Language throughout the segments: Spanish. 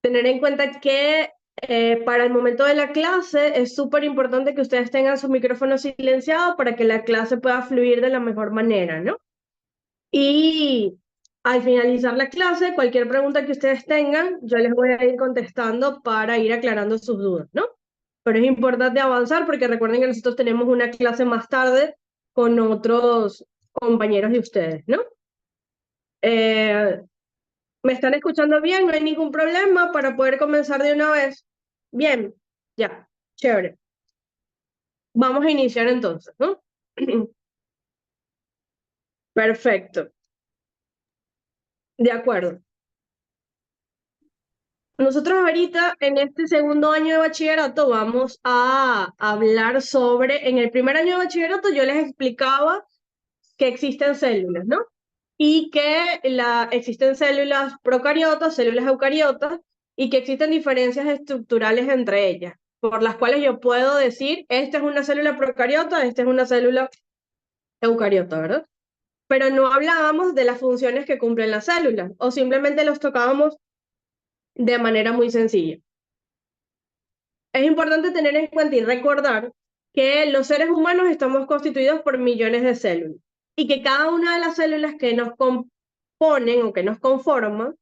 tener en cuenta que para el momento de la clase es súper importante que ustedes tengan su micrófono silenciado para que la clase pueda fluir de la mejor manera, ¿no? Y al finalizar la clase, cualquier pregunta que ustedes tengan, yo les voy a ir contestando para ir aclarando sus dudas, ¿no? Pero es importante avanzar porque recuerden que nosotros tenemos una clase más tarde con otros compañeros de ustedes, ¿no? ¿Me están escuchando bien? ¿No hay ningún problema para poder comenzar de una vez? Bien, ya, chévere. Vamos a iniciar entonces, ¿no? Perfecto, de acuerdo. Nosotros ahorita en este segundo año de bachillerato vamos a hablar sobre, en el primer año de bachillerato yo les explicaba que existen células, ¿no? Y que existen células procariotas, células eucariotas, y que existen diferencias estructurales entre ellas, por las cuales yo puedo decir, esta es una célula procariota, esta es una célula eucariota, ¿verdad? Pero no hablábamos de las funciones que cumplen las células, o simplemente los tocábamos de manera muy sencilla. Es importante tener en cuenta y recordar que los seres humanos estamos constituidos por millones de células y que cada una de las células que nos componen o que nos conforman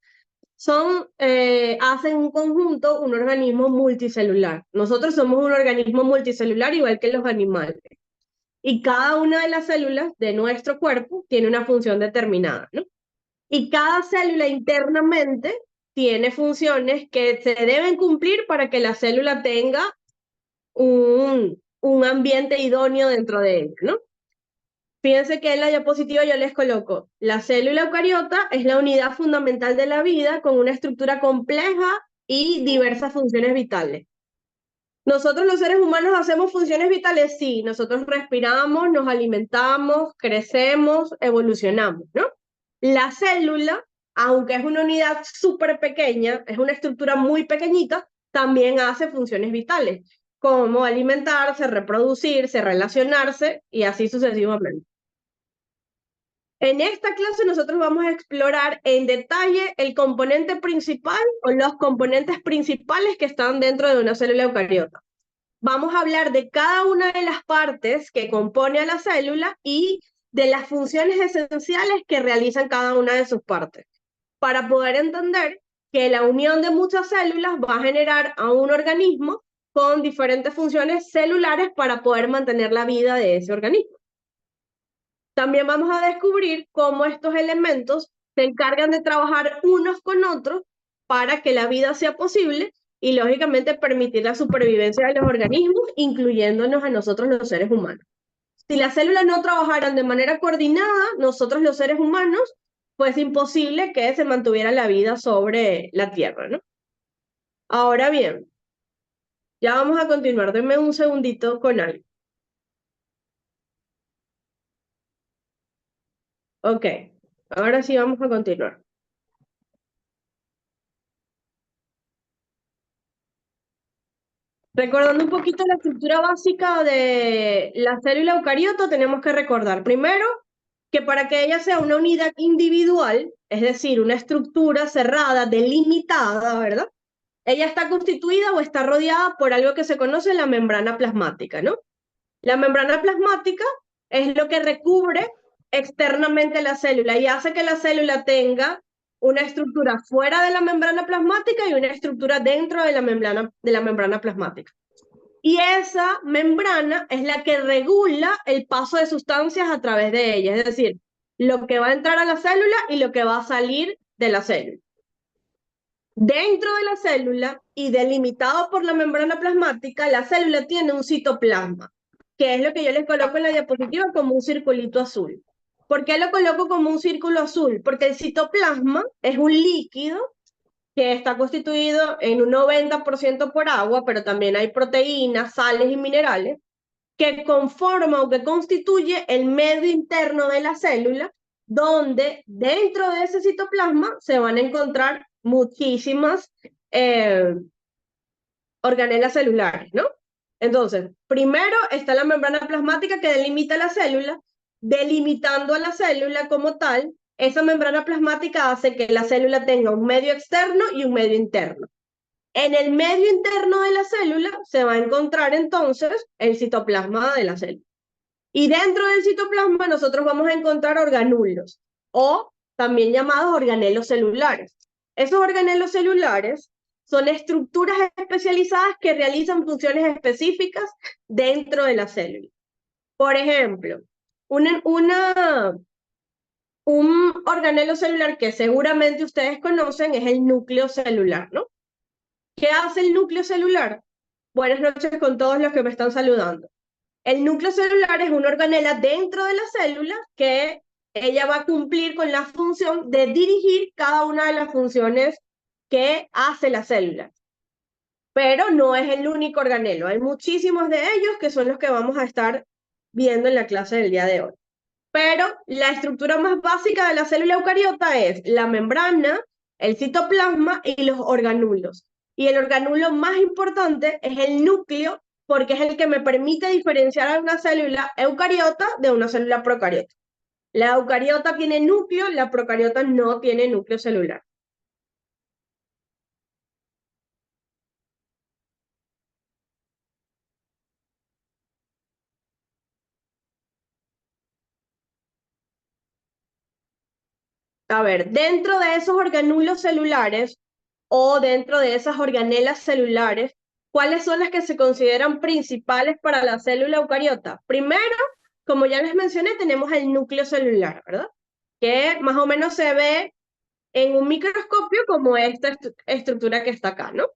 hacen un conjunto, un organismo multicelular. Nosotros somos un organismo multicelular igual que los animales. Y cada una de las células de nuestro cuerpo tiene una función determinada, ¿no? Y cada célula internamente tiene funciones que se deben cumplir para que la célula tenga un ambiente idóneo dentro de ella, ¿no? Fíjense que en la diapositiva yo les coloco, la célula eucariota es la unidad fundamental de la vida con una estructura compleja y diversas funciones vitales. ¿Nosotros los seres humanos hacemos funciones vitales? Sí, nosotros respiramos, nos alimentamos, crecemos, evolucionamos, ¿no? La célula, aunque es una unidad súper pequeña, es una estructura muy pequeñita, también hace funciones vitales, como alimentarse, reproducirse, relacionarse y así sucesivamente. En esta clase nosotros vamos a explorar en detalle el componente principal o los componentes principales que están dentro de una célula eucariota. Vamos a hablar de cada una de las partes que compone a la célula y de las funciones esenciales que realizan cada una de sus partes, para poder entender que la unión de muchas células va a generar a un organismo con diferentes funciones celulares para poder mantener la vida de ese organismo. También vamos a descubrir cómo estos elementos se encargan de trabajar unos con otros para que la vida sea posible y, lógicamente, permitir la supervivencia de los organismos, incluyéndonos a nosotros los seres humanos. Si las células no trabajaran de manera coordinada, nosotros los seres humanos, pues imposible que se mantuviera la vida sobre la Tierra, ¿no? Ahora bien, ya vamos a continuar. Denme un segundito con algo. Ok, ahora sí vamos a continuar. Recordando un poquito la estructura básica de la célula eucariota, tenemos que recordar primero que para que ella sea una unidad individual, es decir, una estructura cerrada, delimitada, ¿verdad? Ella está constituida o está rodeada por algo que se conoce la membrana plasmática, ¿no? La membrana plasmática es lo que recubre externamente la célula y hace que la célula tenga una estructura fuera de la membrana plasmática y una estructura dentro de la membrana plasmática. Y esa membrana es la que regula el paso de sustancias a través de ella, es decir, lo que va a entrar a la célula y lo que va a salir de la célula. Dentro de la célula y delimitado por la membrana plasmática, la célula tiene un citoplasma, que es lo que yo les coloco en la diapositiva como un circulito azul. ¿Por qué lo coloco como un círculo azul? Porque el citoplasma es un líquido que está constituido en un 90% por agua, pero también hay proteínas, sales y minerales, que conforma o que constituye el medio interno de la célula, donde dentro de ese citoplasma se van a encontrar muchísimas organelas celulares, ¿no? Entonces, primero está la membrana plasmática que delimita la célula, delimitando a la célula como tal. Esa membrana plasmática hace que la célula tenga un medio externo y un medio interno. En el medio interno de la célula se va a encontrar entonces el citoplasma de la célula. Y dentro del citoplasma nosotros vamos a encontrar organulos, o también llamados organelos celulares. Esos organelos celulares son estructuras especializadas que realizan funciones específicas dentro de la célula. Por ejemplo, un organelo celular que seguramente ustedes conocen es el núcleo celular, ¿no? ¿Qué hace el núcleo celular? Buenas noches con todos los que me están saludando. El núcleo celular es una organela dentro de la célula que ella va a cumplir con la función de dirigir cada una de las funciones que hace la célula. Pero no es el único organelo, hay muchísimos de ellos que son los que vamos a estar viendo en la clase del día de hoy. Pero la estructura más básica de la célula eucariota es la membrana, el citoplasma y los organulos. Y el organulo más importante es el núcleo, porque es el que me permite diferenciar a una célula eucariota de una célula procariota. La eucariota tiene núcleo, la procariota no tiene núcleo celular. A ver, dentro de esos organulos celulares o dentro de esas organelas celulares, ¿cuáles son las que se consideran principales para la célula eucariota? Primero, como ya les mencioné, tenemos el núcleo celular, ¿verdad? Que más o menos se ve en un microscopio como esta estructura que está acá, ¿no?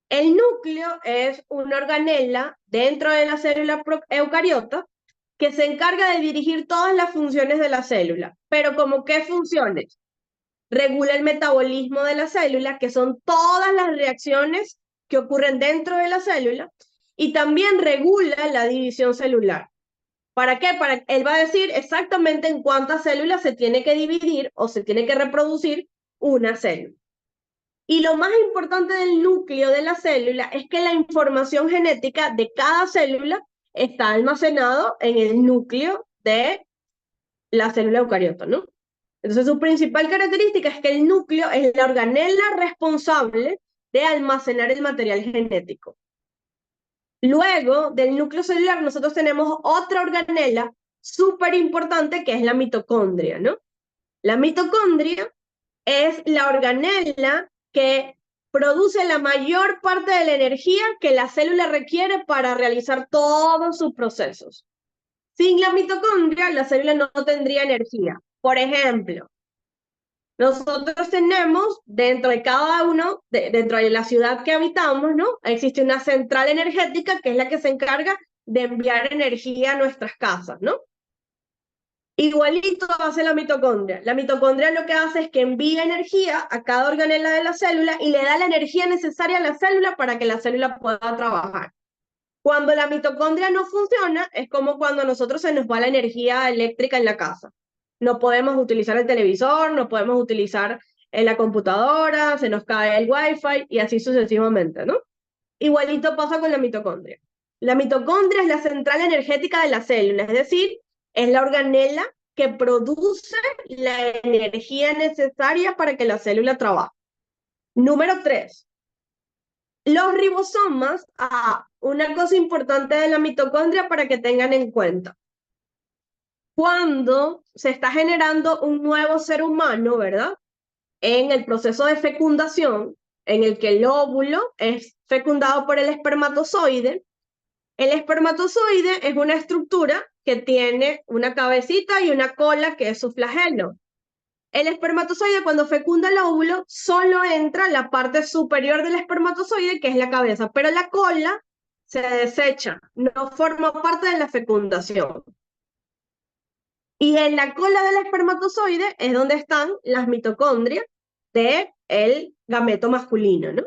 El núcleo es una organela dentro de la célula eucariota que se encarga de dirigir todas las funciones de la célula. Pero ¿como qué funciones? Regula el metabolismo de la célula, que son todas las reacciones que ocurren dentro de la célula, y también regula la división celular. ¿Para qué? Él va a decir exactamente en cuántas células se tiene que dividir o se tiene que reproducir una célula. Y lo más importante del núcleo de la célula es que la información genética de cada célula está almacenado en el núcleo de la célula eucariota, ¿no? Entonces, su principal característica es que el núcleo es la organela responsable de almacenar el material genético. Luego del núcleo celular, nosotros tenemos otra organela súper importante que es la mitocondria, ¿no? La mitocondria es la organela que produce la mayor parte de la energía que la célula requiere para realizar todos sus procesos. Sin la mitocondria, la célula no tendría energía. Por ejemplo, nosotros tenemos dentro de cada uno, dentro de la ciudad que habitamos, ¿no? Existe una central energética que es la que se encarga de enviar energía a nuestras casas, ¿no? Igualito hace la mitocondria. La mitocondria lo que hace es que envía energía a cada organela de la célula y le da la energía necesaria a la célula para que la célula pueda trabajar. Cuando la mitocondria no funciona, es como cuando a nosotros se nos va la energía eléctrica en la casa. No podemos utilizar el televisor, no podemos utilizar la computadora, se nos cae el wifi y así sucesivamente, ¿no? Igualito pasa con la mitocondria. La mitocondria es la central energética de la célula, es decir, es la organela que produce la energía necesaria para que la célula trabaje. Número 3. Los ribosomas, una cosa importante de la mitocondria para que tengan en cuenta. Cuando se está generando un nuevo ser humano, ¿verdad? En el proceso de fecundación, en el que el óvulo es fecundado por el espermatozoide. El espermatozoide es una estructura que tiene una cabecita y una cola que es su flagelo. El espermatozoide cuando fecunda el óvulo solo entra la parte superior del espermatozoide, que es la cabeza, pero la cola se desecha, no forma parte de la fecundación. Y en la cola del espermatozoide es donde están las mitocondrias del gameto masculino, ¿no?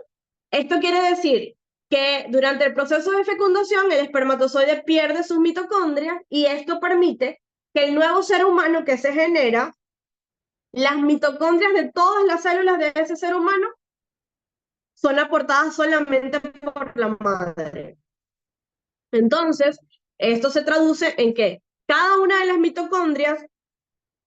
Esto quiere decir que durante el proceso de fecundación el espermatozoide pierde sus mitocondrias y esto permite que el nuevo ser humano que se genera, las mitocondrias de todas las células de ese ser humano son aportadas solamente por la madre. Entonces, esto se traduce en que cada una de las mitocondrias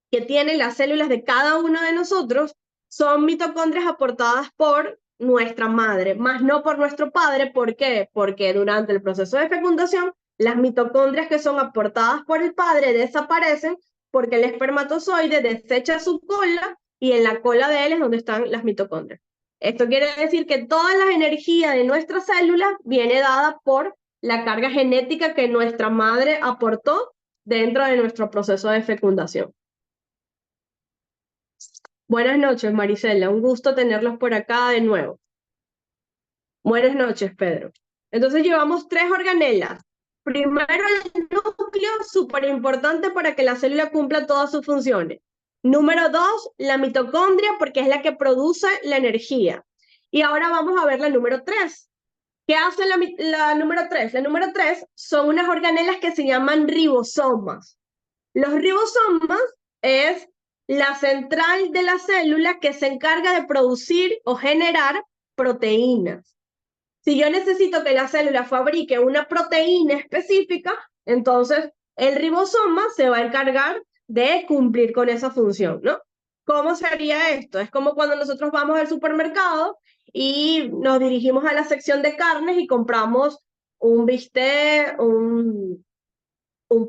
que tienen las células de cada uno de nosotros son mitocondrias aportadas por nuestra madre, más no por nuestro padre. ¿Por qué? Porque durante el proceso de fecundación, las mitocondrias que son aportadas por el padre desaparecen porque el espermatozoide desecha su cola y en la cola de él es donde están las mitocondrias. Esto quiere decir que toda la energía de nuestra célula viene dada por la carga genética que nuestra madre aportó dentro de nuestro proceso de fecundación. Buenas noches, Marisela. Un gusto tenerlos por acá de nuevo. Buenas noches, Pedro. Entonces llevamos 3 organelas. Primero el núcleo, súper importante para que la célula cumpla todas sus funciones. Número 2, la mitocondria, porque es la que produce la energía. Y ahora vamos a ver la número 3. ¿Qué hace la número 3? La número 3 son unas organelas que se llaman ribosomas. Los ribosomas es la central de la célula que se encarga de producir o generar proteínas. Si yo necesito que la célula fabrique una proteína específica, entonces el ribosoma se va a encargar de cumplir con esa función, ¿no? ¿Cómo sería esto? Es como cuando nosotros vamos al supermercado y nos dirigimos a la sección de carnes y compramos un bistec, un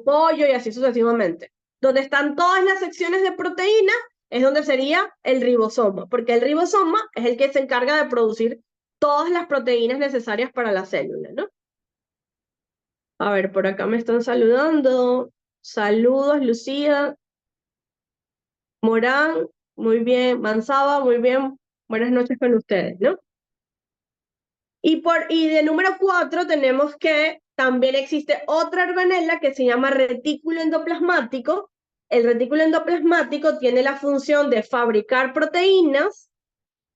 pollo y así sucesivamente. Donde están todas las secciones de proteína es donde sería el ribosoma, porque el ribosoma es el que se encarga de producir todas las proteínas necesarias para la célula, ¿no? A ver, por acá me están saludando. Saludos, Lucía. Morán, muy bien. Manzaba, muy bien. Buenas noches con ustedes, ¿no? Y de número 4 tenemos que también existe otra organela que se llama retículo endoplasmático. El retículo endoplasmático tiene la función de fabricar proteínas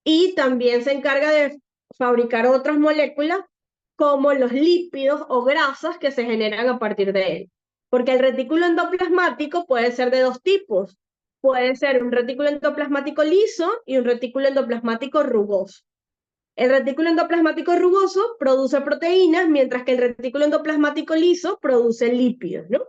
y también se encarga de fabricar otras moléculas como los lípidos o grasas que se generan a partir de él. Porque el retículo endoplasmático puede ser de 2 tipos. Puede ser un retículo endoplasmático liso y un retículo endoplasmático rugoso. El retículo endoplasmático rugoso produce proteínas, mientras que el retículo endoplasmático liso produce lípidos, ¿no?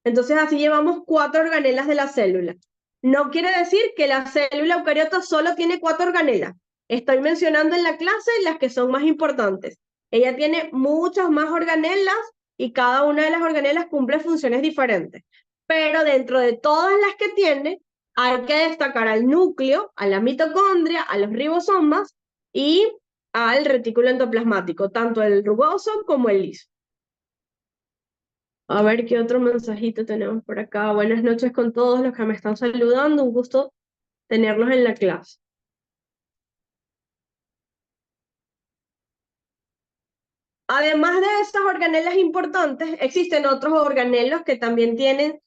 Entonces así llevamos 4 organelas de la célula. No quiere decir que la célula eucariota solo tiene 4 organelas. Estoy mencionando en la clase las que son más importantes. Ella tiene muchas más organelas y cada una de las organelas cumple funciones diferentes. Pero dentro de todas las que tiene, hay que destacar al núcleo, a la mitocondria, a los ribosomas y al retículo endoplasmático, tanto el rugoso como el liso. A ver qué otro mensajito tenemos por acá. Buenas noches con todos los que me están saludando. Un gusto tenerlos en la clase. Además de estas organelas importantes, existen otros organelos que también tienen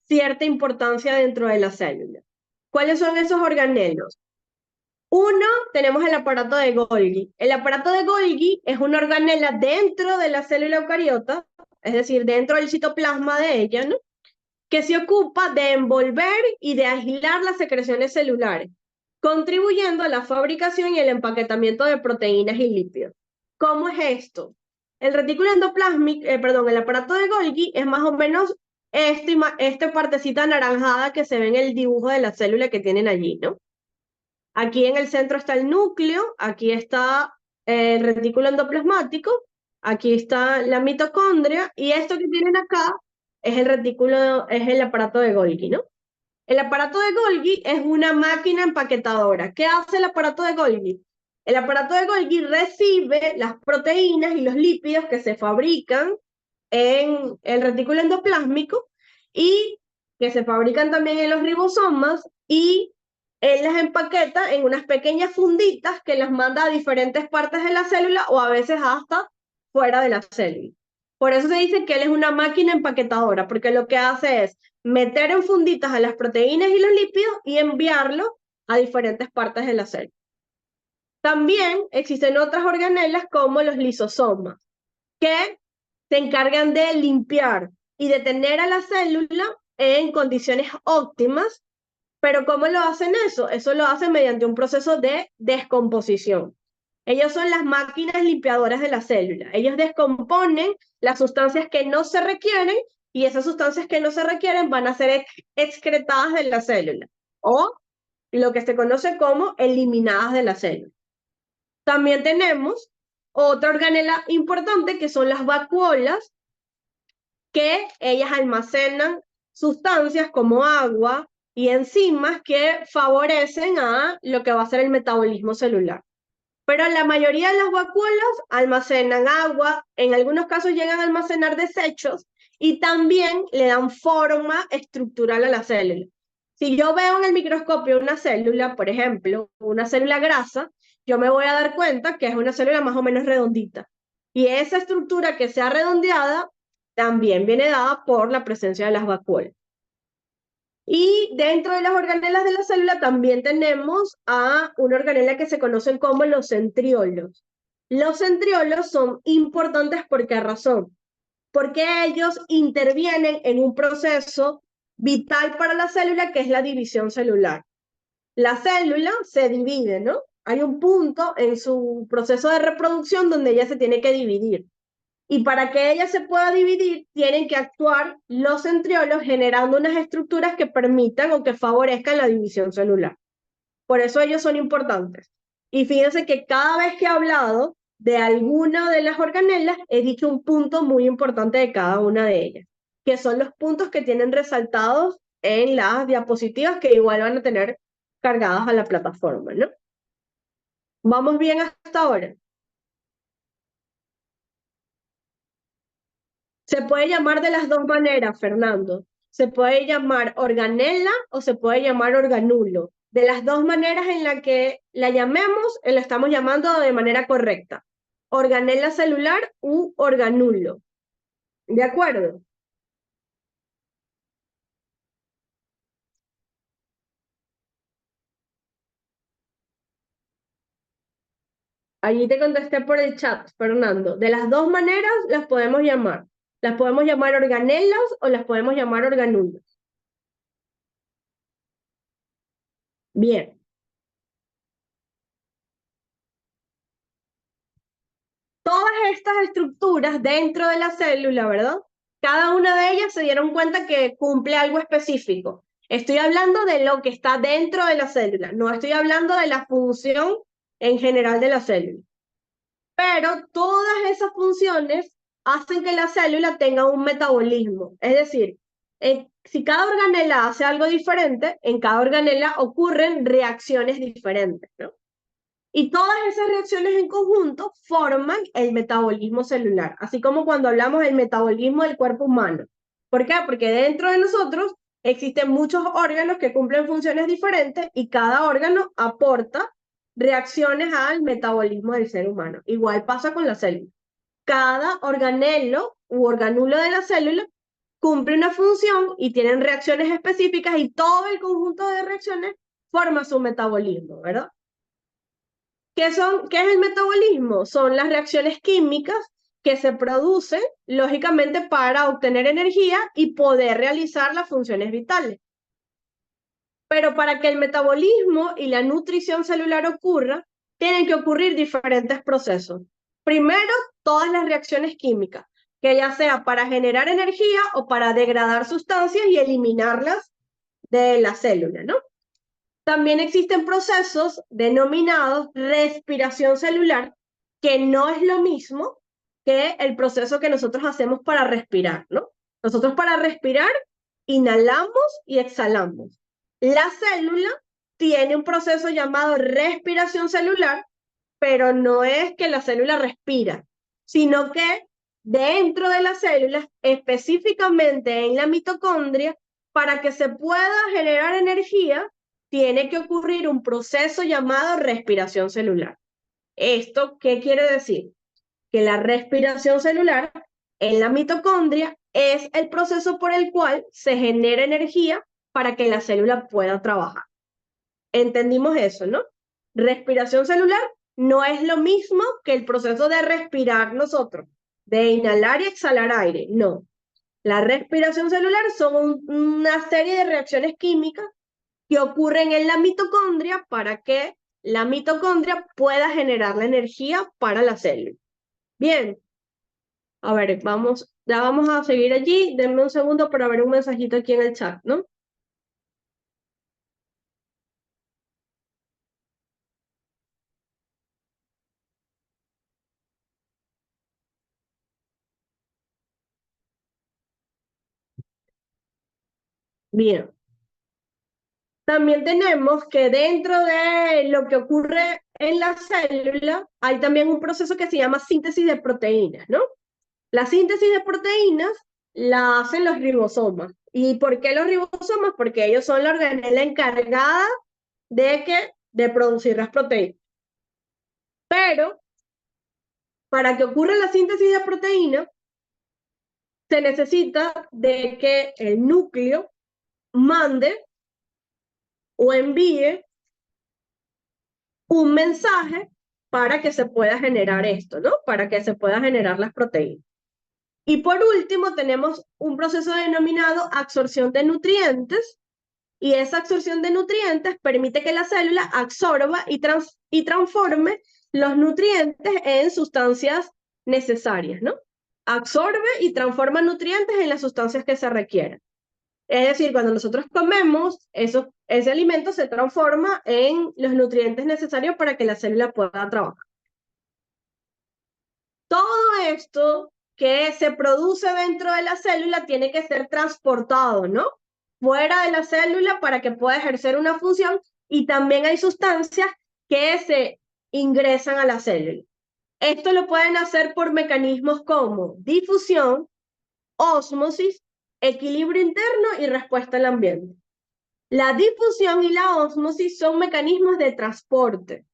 cierta importancia dentro de la célula. ¿Cuáles son esos organelos? Uno, tenemos el aparato de Golgi. El aparato de Golgi es una organela dentro de la célula eucariota, es decir, dentro del citoplasma de ella, ¿no? Que se ocupa de envolver y de aislar las secreciones celulares, contribuyendo a la fabricación y el empaquetamiento de proteínas y lípidos. ¿Cómo es esto? El retículo endoplásmico, el aparato de Golgi es más o menos esta partecita anaranjada que se ve en el dibujo de la célula que tienen allí, ¿no? Aquí en el centro está el núcleo, aquí está el retículo endoplasmático, aquí está la mitocondria, y esto que tienen acá es el aparato de Golgi, ¿no? El aparato de Golgi es una máquina empaquetadora. ¿Qué hace el aparato de Golgi? El aparato de Golgi recibe las proteínas y los lípidos que se fabrican en el retículo endoplásmico y que se fabrican también en los ribosomas, y él las empaqueta en unas pequeñas funditas que las manda a diferentes partes de la célula o a veces hasta fuera de la célula. Por eso se dice que él es una máquina empaquetadora, porque lo que hace es meter en funditas a las proteínas y los lípidos y enviarlo a diferentes partes de la célula. También existen otras organelas como los lisosomas, que se encargan de limpiar y de tener a la célula en condiciones óptimas. Pero ¿cómo lo hacen eso? Eso lo hacen mediante un proceso de descomposición. Ellos son las máquinas limpiadoras de la célula. Ellos descomponen las sustancias que no se requieren y esas sustancias que no se requieren van a ser excretadas de la célula o lo que se conoce como eliminadas de la célula. También tenemos otra organela importante que son las vacuolas, que ellas almacenan sustancias como agua y enzimas que favorecen a lo que va a ser el metabolismo celular. Pero la mayoría de las vacuolas almacenan agua, en algunos casos llegan a almacenar desechos y también le dan forma estructural a la célula. Si yo veo en el microscopio una célula, por ejemplo, una célula grasa, yo me voy a dar cuenta que es una célula más o menos redondita. Y esa estructura que sea redondeada también viene dada por la presencia de las vacuolas. Y dentro de las organelas de la célula también tenemos a una organela que se conocen como los centriolos. Los centriolos son importantes ¿por qué razón? Porque ellos intervienen en un proceso vital para la célula que es la división celular. La célula se divide, ¿no? Hay un punto en su proceso de reproducción donde ella se tiene que dividir. Y para que ella se pueda dividir, tienen que actuar los centriolos generando unas estructuras que permitan o que favorezcan la división celular. Por eso ellos son importantes. Y fíjense que cada vez que he hablado de alguna de las organelas, he dicho un punto muy importante de cada una de ellas, que son los puntos que tienen resaltados en las diapositivas que igual van a tener cargadas a la plataforma, ¿no? ¿Vamos bien hasta ahora? Se puede llamar de las dos maneras, Fernando. Se puede llamar organela o se puede llamar organulo. De las dos maneras en la que la llamemos, la estamos llamando de manera correcta. Organela celular u organulo. ¿De acuerdo? Allí te contesté por el chat, Fernando. De las dos maneras las podemos llamar. Las podemos llamar organelas o las podemos llamar organulos. Bien. Todas estas estructuras dentro de la célula, ¿verdad? Cada una de ellas se dieron cuenta que cumple algo específico. Estoy hablando de lo que está dentro de la célula, no estoy hablando de la función en general de la célula. Pero todas esas funciones hacen que la célula tenga un metabolismo. Es decir, si cada organela hace algo diferente, en cada organela ocurren reacciones diferentes, ¿no? Y todas esas reacciones en conjunto forman el metabolismo celular, así como cuando hablamos del metabolismo del cuerpo humano. ¿Por qué? Porque dentro de nosotros existen muchos órganos que cumplen funciones diferentes y cada órgano aporta reacciones al metabolismo del ser humano. Igual pasa con la célula. Cada organelo u organulo de la célula cumple una función y tienen reacciones específicas y todo el conjunto de reacciones forma su metabolismo, ¿verdad? ¿Qué es el metabolismo? Son las reacciones químicas que se producen, lógicamente, para obtener energía y poder realizar las funciones vitales. Pero para que el metabolismo y la nutrición celular ocurra, tienen que ocurrir diferentes procesos. Primero, todas las reacciones químicas, que ya sea para generar energía o para degradar sustancias y eliminarlas de la célula, ¿no? También existen procesos denominados respiración celular, que no es lo mismo que el proceso que nosotros hacemos para respirar, ¿no? Nosotros para respirar inhalamos y exhalamos. La célula tiene un proceso llamado respiración celular, pero no es que la célula respira, sino que dentro de las células, específicamente en la mitocondria, para que se pueda generar energía, tiene que ocurrir un proceso llamado respiración celular. ¿Esto qué quiere decir? Que la respiración celular en la mitocondria es el proceso por el cual se genera energía para que la célula pueda trabajar. Entendimos eso, ¿no? Respiración celular no es lo mismo que el proceso de respirar nosotros, de inhalar y exhalar aire, no. La respiración celular son una serie de reacciones químicas que ocurren en la mitocondria para que la mitocondria pueda generar la energía para la célula. Bien, a ver, ya vamos a seguir allí. Denme un segundo para ver un mensajito aquí en el chat, ¿no? Bien. También tenemos que dentro de lo que ocurre en la célula hay también un proceso que se llama síntesis de proteínas, ¿no? La síntesis de proteínas la hacen los ribosomas. ¿Y por qué los ribosomas? Porque ellos son la organela encargada de producir las proteínas. Pero para que ocurra la síntesis de proteínas, se necesita de que el núcleo mande o envíe un mensaje para que se pueda generar esto, ¿no? Para que se pueda generar las proteínas. Y por último, tenemos un proceso denominado absorción de nutrientes, y esa absorción de nutrientes permite que la célula absorba y transforme los nutrientes en sustancias necesarias, ¿no? Absorbe y transforma nutrientes en las sustancias que se requieren. Es decir, cuando nosotros comemos, ese alimento se transforma en los nutrientes necesarios para que la célula pueda trabajar. Todo esto que se produce dentro de la célula tiene que ser transportado, ¿no? Fuera de la célula para que pueda ejercer una función, y también hay sustancias que se ingresan a la célula. Esto lo pueden hacer por mecanismos como difusión, ósmosis, equilibrio interno y respuesta al ambiente. La difusión y la ósmosis son mecanismos de transporte,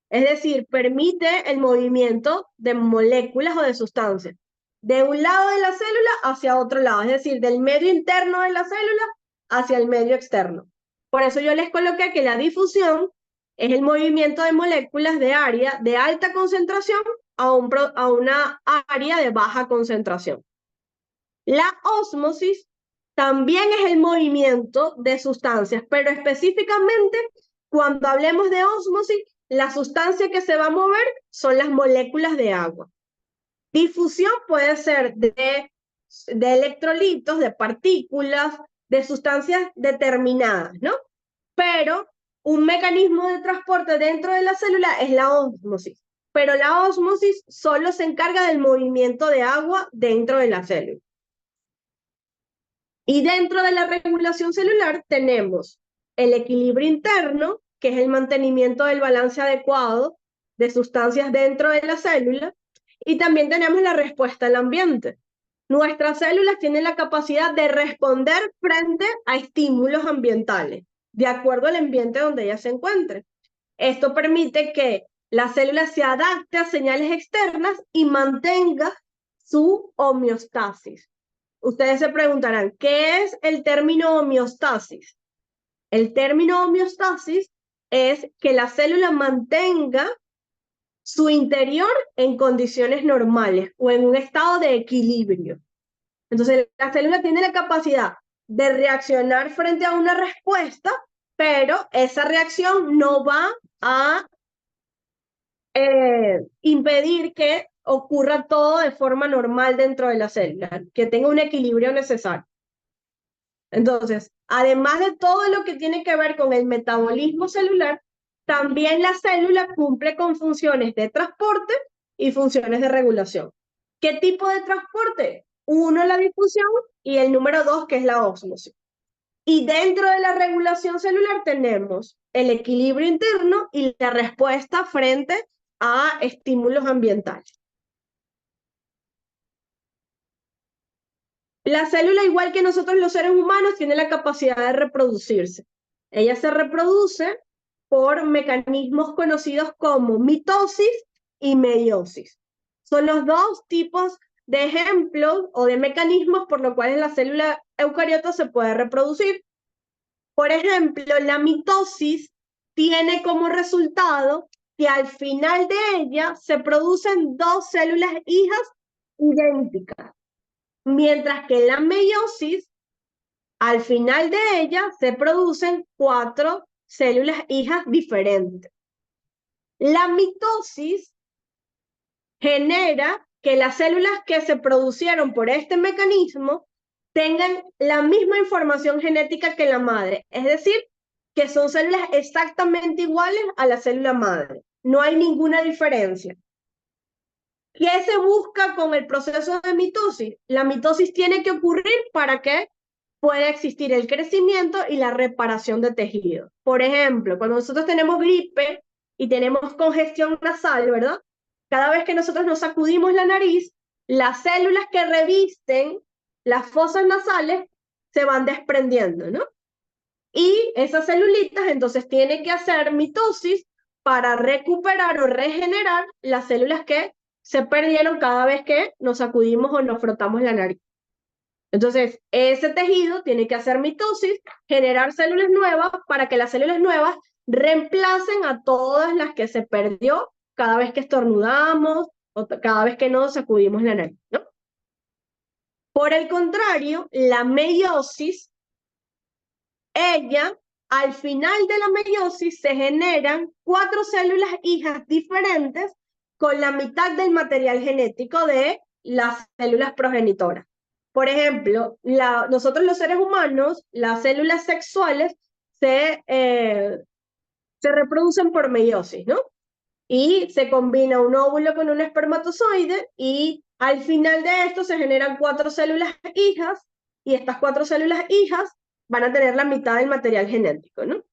es decir, permite el movimiento de moléculas o de sustancias de un lado de la célula hacia otro lado, es decir, del medio interno de la célula hacia el medio externo. Por eso yo les coloqué que la difusión es el movimiento de moléculas de área de alta concentración a una área de baja concentración. La ósmosis también es el movimiento de sustancias, pero específicamente cuando hablemos de ósmosis, la sustancia que se va a mover son las moléculas de agua. Difusión puede ser de electrolitos, de partículas, de sustancias determinadas, ¿no? Pero un mecanismo de transporte dentro de la célula es la ósmosis. Pero la ósmosis solo se encarga del movimiento de agua dentro de la célula. Y dentro de la regulación celular tenemos el equilibrio interno, que es el mantenimiento del balance adecuado de sustancias dentro de la célula, y también tenemos la respuesta al ambiente. Nuestras células tienen la capacidad de responder frente a estímulos ambientales, de acuerdo al ambiente donde ellas se encuentren. Esto permite que la célula se adapte a señales externas y mantenga su homeostasis. Ustedes se preguntarán, ¿qué es el término homeostasis? El término homeostasis es que la célula mantenga su interior en condiciones normales o en un estado de equilibrio. Entonces, la célula tiene la capacidad de reaccionar frente a una respuesta, pero esa reacción no va a impedir que ocurra todo de forma normal dentro de la célula, que tenga un equilibrio necesario. Entonces, además de todo lo que tiene que ver con el metabolismo celular, también la célula cumple con funciones de transporte y funciones de regulación. ¿Qué tipo de transporte? Uno, la difusión, y el número dos, que es la ósmosis. Y dentro de la regulación celular tenemos el equilibrio interno y la respuesta frente a estímulos ambientales. La célula, igual que nosotros los seres humanos, tiene la capacidad de reproducirse. Ella se reproduce por mecanismos conocidos como mitosis y meiosis. Son los dos tipos de ejemplos o de mecanismos por los cuales la célula eucariota se puede reproducir. Por ejemplo, la mitosis tiene como resultado que al final de ella se producen dos células hijas idénticas, mientras que la meiosis, al final de ella, se producen 4 células hijas diferentes. La mitosis genera que las células que se producieron por este mecanismo tengan la misma información genética que la madre, es decir, que son células exactamente iguales a la célula madre. No hay ninguna diferencia. ¿Qué se busca con el proceso de mitosis? La mitosis tiene que ocurrir para que puede existir el crecimiento y la reparación de tejido. Por ejemplo, cuando nosotros tenemos gripe y tenemos congestión nasal, ¿verdad? Cada vez que nosotros nos sacudimos la nariz, las células que revisten las fosas nasales se van desprendiendo, ¿no? Y esas celulitas entonces tienen que hacer mitosis para recuperar o regenerar las células que se perdieron cada vez que nos sacudimos o nos frotamos la nariz. Entonces, ese tejido tiene que hacer mitosis, generar células nuevas para que las células nuevas reemplacen a todas las que se perdió cada vez que estornudamos o cada vez que nos sacudimos la nariz, ¿no? Por el contrario, la meiosis, ella, al final de la meiosis se generan 4 células hijas diferentes con la mitad del material genético de las células progenitoras. Por ejemplo, nosotros los seres humanos, las células sexuales se reproducen por meiosis, ¿no? Y se combina un óvulo con un espermatozoide y al final de esto se generan 4 células hijas y estas 4 células hijas van a tener la mitad del material genético, ¿no?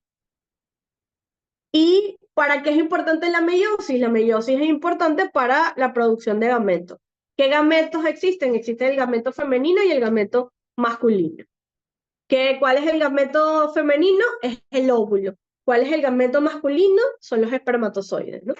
¿Y para qué es importante la meiosis? La meiosis es importante para la producción de gametos. ¿Qué gametos existen? Existe el gameto femenino y el gameto masculino. ¿Cuál es el gameto femenino? Es el óvulo. ¿Cuál es el gameto masculino? Son los espermatozoides, ¿no?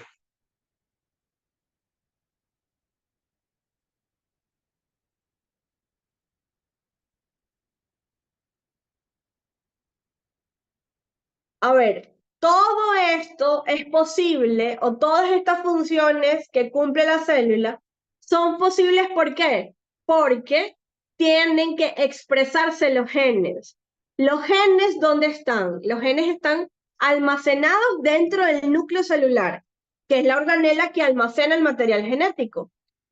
A ver, todo esto es posible, o todas estas funciones que cumple la célula son posibles, ¿por qué? Porque tienen que expresarse los genes. ¿Los genes dónde están? Los genes están almacenados dentro del núcleo celular, que es la organela que almacena el material genético.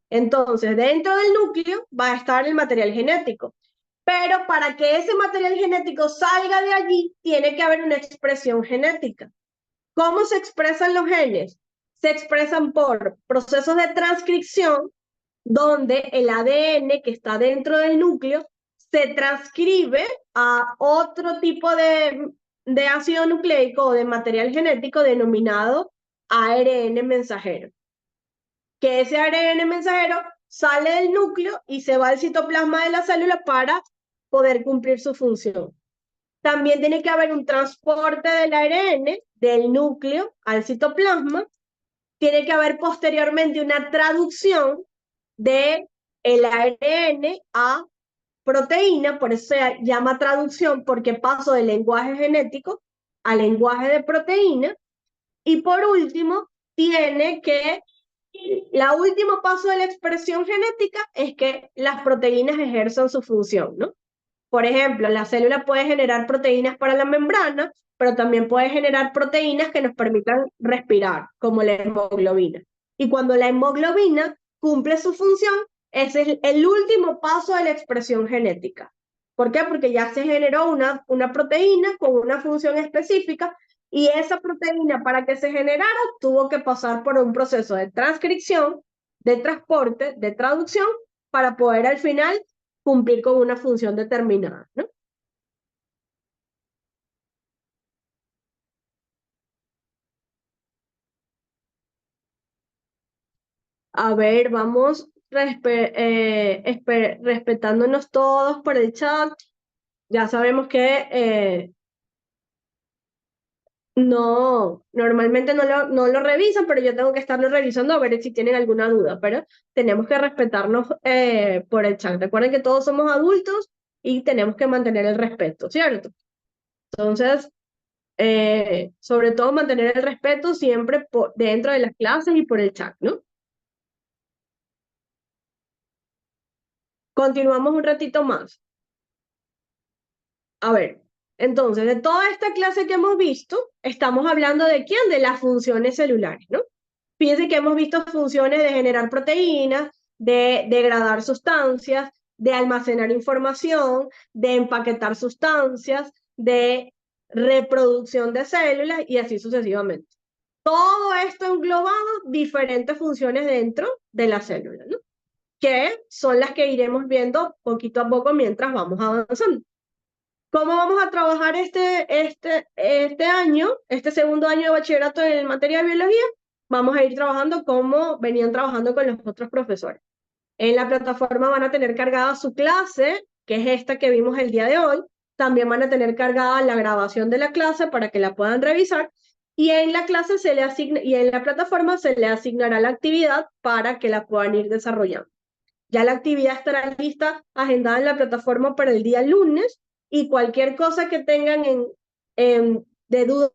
Entonces, dentro del núcleo va a estar el material genético. Pero para que ese material genético salga de allí, tiene que haber una expresión genética. ¿Cómo se expresan los genes? Se expresan por procesos de transcripción, donde el ADN que está dentro del núcleo se transcribe a otro tipo de ácido nucleico o de material genético denominado ARN mensajero. Que ese ARN mensajero sale del núcleo y se va al citoplasma de la célula para poder cumplir su función. También tiene que haber un transporte del ARN del núcleo al citoplasma. Tiene que haber posteriormente una traducción del ARN a proteína, por eso se llama traducción, porque paso del lenguaje genético al lenguaje de proteína. Y por último, la último paso de la expresión genética es que las proteínas ejerzan su función, ¿no? Por ejemplo, la célula puede generar proteínas para la membrana, pero también puede generar proteínas que nos permitan respirar, como la hemoglobina. Y cuando la hemoglobina cumple su función, ese es el último paso de la expresión genética. ¿Por qué? Porque ya se generó una proteína con una función específica y esa proteína para que se generara tuvo que pasar por un proceso de transcripción, de transporte, de traducción, para poder al final cumplir con una función determinada, ¿no? A ver, vamos respetándonos todos por el chat. Ya sabemos que no, normalmente no lo revisan, pero yo tengo que estarlo revisando a ver si tienen alguna duda, pero tenemos que respetarnos por el chat. Recuerden que todos somos adultos y tenemos que mantener el respeto, ¿cierto? Entonces, sobre todo mantener el respeto siempre dentro de las clases y por el chat, ¿no? Continuamos un ratito más. A ver, entonces, de toda esta clase que hemos visto, estamos hablando de quién, de las funciones celulares, ¿no? Fíjense que hemos visto funciones de generar proteínas, de degradar sustancias, de almacenar información, de empaquetar sustancias, de reproducción de células y así sucesivamente. Todo esto englobado diferentes funciones dentro de la célula, ¿no? Que son las que iremos viendo poquito a poco mientras vamos avanzando. ¿Cómo vamos a trabajar este año, este segundo año de bachillerato en materia de biología? Vamos a ir trabajando como venían trabajando con los otros profesores. En la plataforma van a tener cargada su clase, que es esta que vimos el día de hoy. También van a tener cargada la grabación de la clase para que la puedan revisar. Y en la clase y en la plataforma se le asignará la actividad para que la puedan ir desarrollando. Ya la actividad estará lista, agendada en la plataforma para el día lunes, y cualquier cosa que tengan de duda